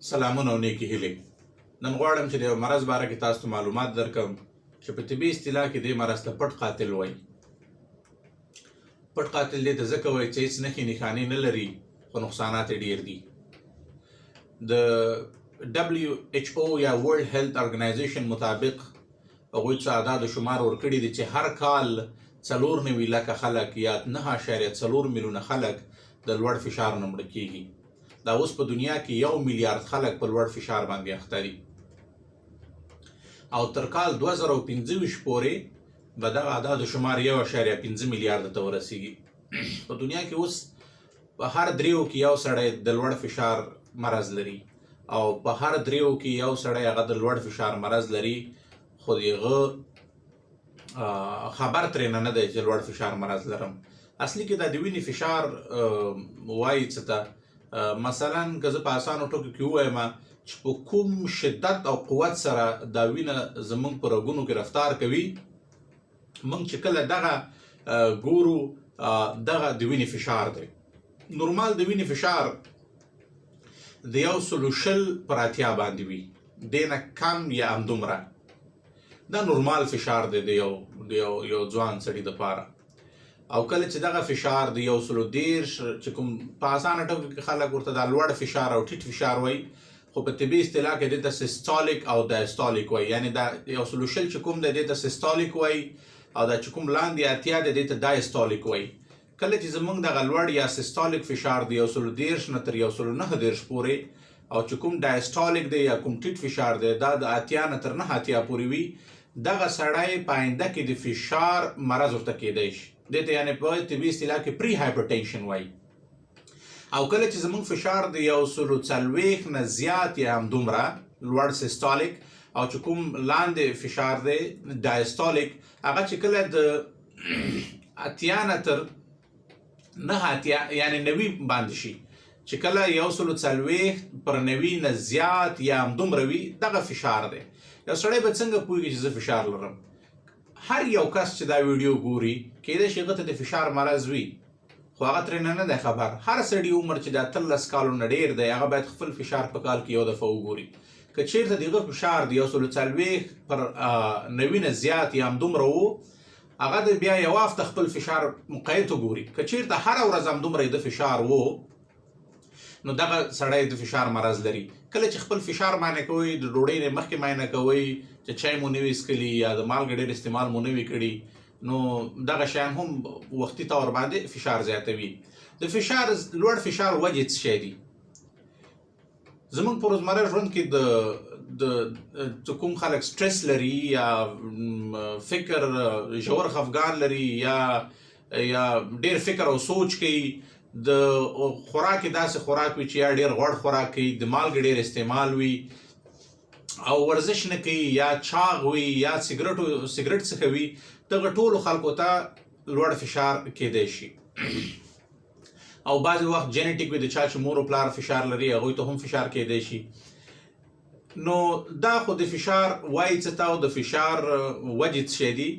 سلامونه او نیکې هیلې. نن غواړم چې د یو مرض باره کې تاسو ته معلومات درکړم چې په طبي اصطلاح کې دې مرض ته پټ قاتل وایي. پټ قاتل دې ته ځکه وایي چې هېڅ نښې نښانې نه لري خو نقصانات یې ډېر دي. د WHO یا ورلډ هیلث ارګنایزیشن مطابق هغوی څه اعداد و شمار ورکړي دي چې هر کال 94 لکه خلک یا 9.4 میلیونه خلک د لوړ فشار نه مړه کېږي. دا اوس په دنیا کې 1 میلیارد خلک په لوړ فشار باندې اخته دي او تر کال 2025 پورې به دغه اعداد و شمار 1.5 میلیارد ته ورسیږي. په دنیا کې اوس په هر دریو کې یو سړی د لوړ فشار مرض لري او په هر دریو کې یو سړی هغه د لوړ فشار مرض لري خو هغه خبر ترېنه نه دی چې لوړ فشار مرض لرم. اصلي کې دا د وینې فشار وایي څه ته. مثلا که زه په اسانو ټکو کې ووایم چې په کوم شدت او قوت سره دا وینه زموږ په رګونو کې رفتار کوي، موږ چې کله دغه ګورو دغه د وینې فشار دی. نورمال د وینې فشار د 120 پر اتیا باندې وي، دې نه کم یا همدومره. دا نورمال فشار دی د یو ځوان سړي دپاره. او کله چې دغه فشار د 110 چې کوم په اسانه ټکو کې خلک ورته دا لوړ فشار او ټیټ فشار وایي، خو په طبي اصطلاح کې دې ته سیستولیک او دایستولیک وایي. یعنې دا 120 چې کوم دی دې ته سیستولیک وایي او دا چې کوم لاندې اتیا دی دې ته دایستولیک وایي. کله چې زموږ دغه لوړ یا سیستولیک فشار د 110 نه تر 119 پورې او چې کوم دایستولیک دی یا کوم ټیټ فشار دی دا د اتیا نه تر 9 اتیا پورې وي، دغه سړی په آینده کې د فشار مرض ورته کېدی شي. دې ته یعنې په طبي اصطلاح کې پري هایپرټینشن وایي. او کله چې زموږ فشار د 140 نه زیات یا همدومره لوړ سیستولیک او چې کوم لاندې فشار دی دایستولیک، هغه چې کله د اتیا نه تر 9 اتیا یعنې 90 باندې شي، چې کله 140 پر 90 نه زیات یا همدومره وي، دغه فشار دی. یو سړی به څنګه پوهېږي چې زه فشار لرم؟ هر یو کس چې دا ویډیو ګوري کېدای شي هغه ته د فشار مرض وي خو هغه ترېنه نه دی خبر. هر سړي عمر چې د 18 کالو نه ډېر دی هغه باید خپل فشار په کال کې یو دفعه وګوري. که چېرته د هغه فشار د 140 پر 90 نه زیات یا همدومره و، هغه د بیا یو هفته خپل فشار مقید وګوري. که چېرته هره ورځ همدومره د فشار و نو دغه سړی د فشار مرض لري. کله چې خپل فشار معاینه کوئ، د ډوډۍ نه مخکې معاینه کوئ چې چای مو نه وي څښلي یا د مالګې ډېر استعمال مو نه وي کړي، نو دغه شیان هم وختي طور باندې فشار زیاتوي. د فشار لوړ فشار وجې څه شی دي؟ زموږ په روزمره ژوند کې د کوم خلک سټرس لري یا فکر ژور خفګان لري یا ډېر فکر او سوچ کوي، د خوراک داسې خوراک وي چې یا ډېر غوړ خوراک کوي، د مالګې ډېر استعمال وي او ورزش نه کوي یا چاغ وي یا سګرټ څښوي، دغه ټولو خلکو ته لوړ فشار کېدی شي. او بعضې وخت جینیټیک وي، د چا چې مور و پلار فشار لري هغوی ته هم فشار کېدی شي. نو دا خو د فشار وایي څه ته او د فشار وجې څه شی دي.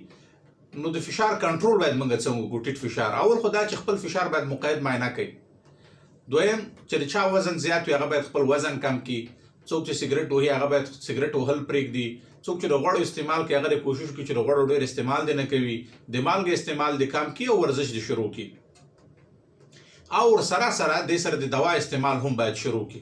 نو د فشار کنټرول باید موږ څنګه وکړو؟ ټیټ فشار اول خو دا چې خپل فشار باید مقید معاینه کوي. دویم چې د چا وزن زیات وي هغه باید خپل وزن کم کړي. څوک چې سګرټ وهي هغه باید سګرټ وهل پرېږدي. څوک چې د غوړو استعمال کوي هغه دې کوشش وکړي چې د غوړو ډېر استعمال دې نه کوي. د مالګې استعمال دې کم کړي او ورزش دې شروع کړي. او ورسره سره دې سره د دوا استعمال هم باید شروع کړي.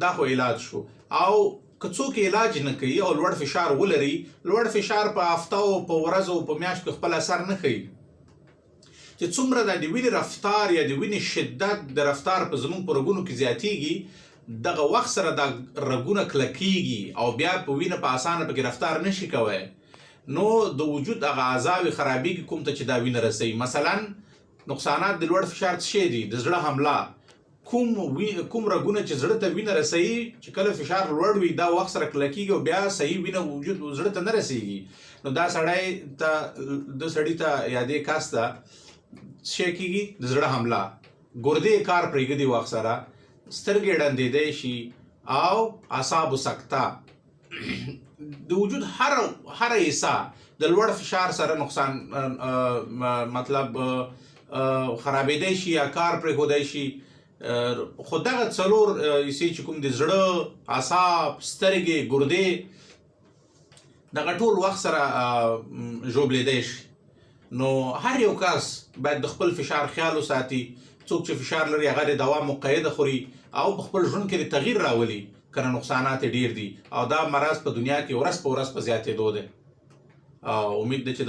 دا خو علاج شو. او که څوک علاج نه کوي او لوړ فشار ولري، لوړ فشار په هفته او په ورځو او په میاشتو کې خپل اثر نه ښیي. چې څومره د وینې رفتار یا د وینې شدت د رفتار په زموږ په رګونو کې زیاتیږي، دغه وخت سره دا رګونه کلکیږي او بیا په وینه په اسانه پکې رفتار نشي کوی، نو د وجود هغه اعضاوې خرابېږي کوم ته چې دا وینه رسوي. مثلا نقصانات د لوړ فشار څه شی دي؟ د زړه حمله. کوم رګونه چې زړه ته وینه رسوي، چې کله فشار لوړ وي دا وخت سره کلکیږي او بیا صحیح وینه وجود زړه ته نه رسیږي، نو دا سړی ته یا دې کس ته څه شی کېږي؟ د زړه حمله. ګردې کار پرېږدي وخت سره، سترګې ړندېدی شي او اعصابو سکته. د وجود هره حصه د لوړ فشار سره نقصان مطلب خرابېدی شي یا کار پرېښودی شي. خو دغه څلور حصې چې کوم د زړه، اعصاب، سترګې، ګردې دغه ټول وخت سره ژوبلېدی شي. نو هر یو کس باید د خپل فشار خیال وساتي. څوک چې فشار لري هغه د دوا مقیده خوري او په خپل ژوند کې د تغییر راولي، کنه نقصانات ډیر دي او دا مرض په دنیا کې ورځ په ورځ په زیاتېدو دی. امید ده چې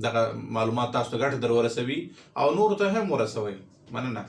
دغه معلومات تاسو ته ګټه در ورسوي او نورو ته هم ورسوي. مننه.